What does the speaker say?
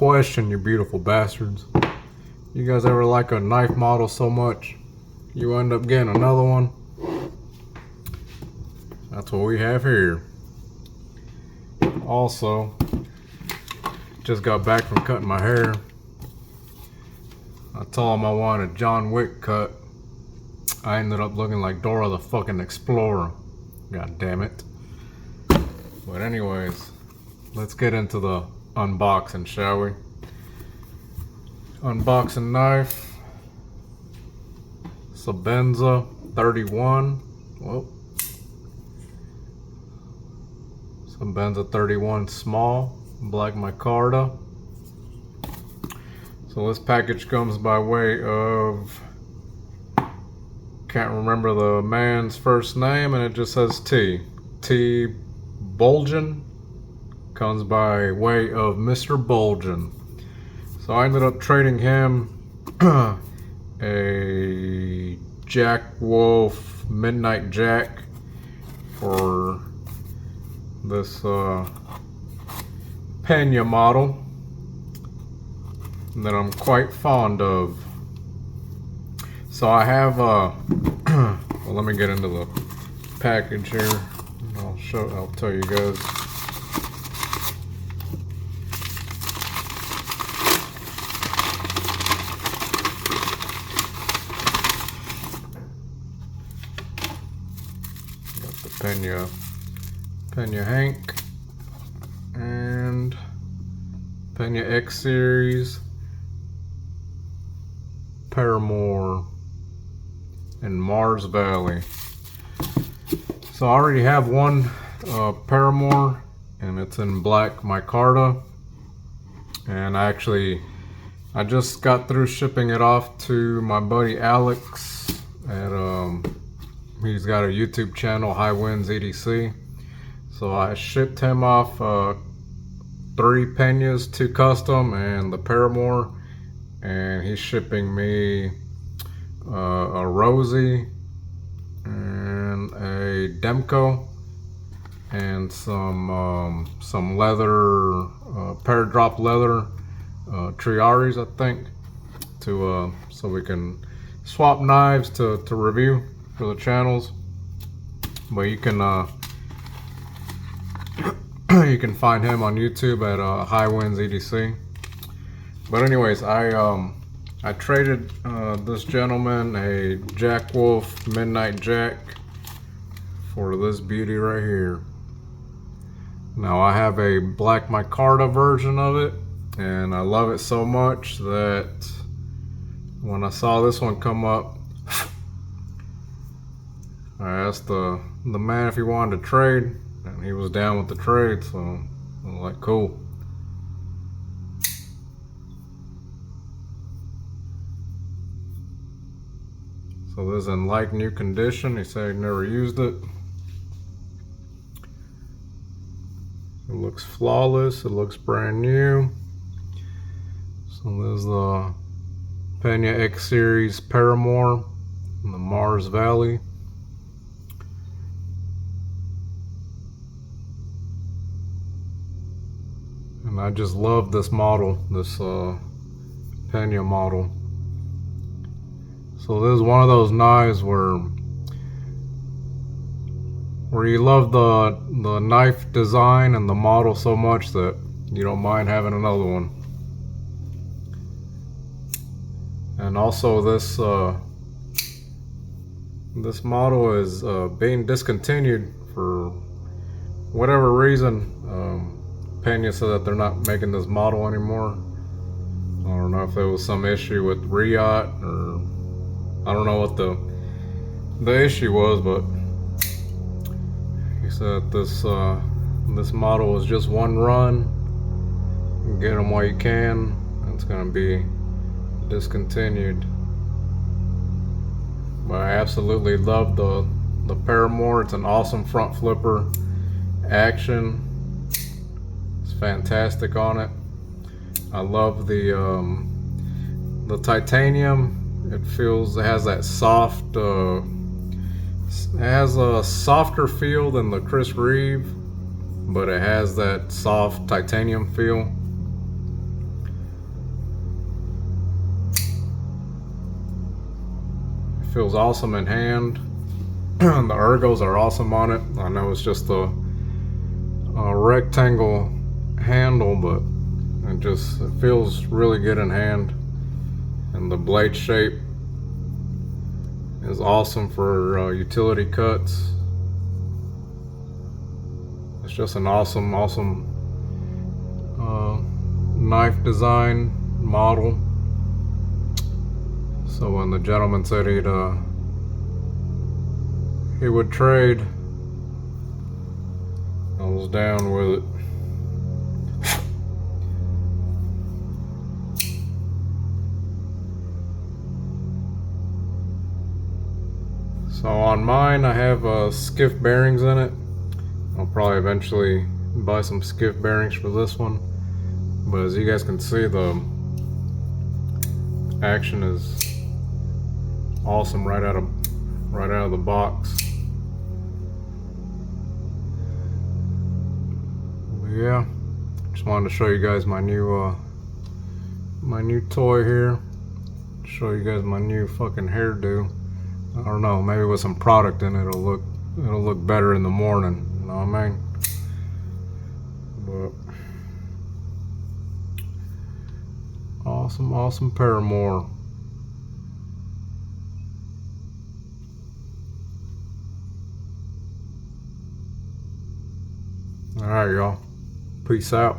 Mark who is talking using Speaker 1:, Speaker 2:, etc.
Speaker 1: question, you beautiful bastards. You guys ever like a knife model so much you end up getting another one? That's what we have here. Also, just got back from cutting my hair. I told him I wanted a John Wick cut. I ended up looking like Dora the fucking Explorer. God damn it. But anyways, let's get into the unboxing, shall we? Unboxing knife. Sebenza 31. Whoa. Sebenza 31 small, black micarta. So this package comes by way of, can't remember the man's first name, and it just says T. T. Bolgen. Comes by way of Mr. Bolgen. So I ended up trading him a Jack Wolf Midnight Jack for this Peña model that I'm quite fond of. So I have well, let me get into the package here. I'll tell you guys. Got the Peña Hank and Peña X Series, Paramour, and Mars Valley. So I already have one Paramour, and it's in black micarta. And I just got through shipping it off to my buddy Alex at he's got a YouTube channel, High Winds EDC. So I shipped him off 3 Peñas, 2 custom, and the Paramour. And he's shipping me a Rosie and a Demko and some leather, Paradrop leather Triaris, I think, to so we can swap knives to review for the channels. But you can you can find him on YouTube at High Winds EDC. But anyways, I traded this gentleman a Jack Wolf Midnight Jack for this beauty right here. Now I have a black micarta version of it, and I love it so much that when I saw this one come up, I asked the man if he wanted to trade, and he was down with the trade, so I was like, cool. So this is in like new condition. He said he never used it. It looks flawless. It looks brand new. So this is the Peña X Series Paramour in the Mars Valley. And I just love this model, this Peña model. So this is one of those knives where you love the knife design and the model so much that you don't mind having another one. And also this this model is being discontinued for whatever reason. Peña said that they're not making this model anymore. I don't know if there was some issue with Riot, or I don't know what the issue was, but he said this this model is just one run. Get them while you can. It's gonna be discontinued. But I absolutely love the Paramour. It's an awesome front flipper action. It's fantastic on it. I love the titanium. It has that soft, it has a softer feel than the Chris Reeve, but it has that soft titanium feel. feels awesome in hand. The ergos are awesome on it. I know it's just a rectangle handle, but it feels really good in hand. And the blade shape is awesome for utility cuts. It's just an awesome knife design model. So when the gentleman said he would trade, I was down with it. So on mine, I have skiff bearings in it. I'll probably eventually buy some skiff bearings for this one. But as you guys can see, the action is awesome right out of the box. But yeah, just wanted to show you guys my new toy here. Show you guys my new fucking hairdo. I don't know, maybe with some product in it, it'll look better in the morning. You know what I mean? But awesome Paramour. All right, y'all. Peace out.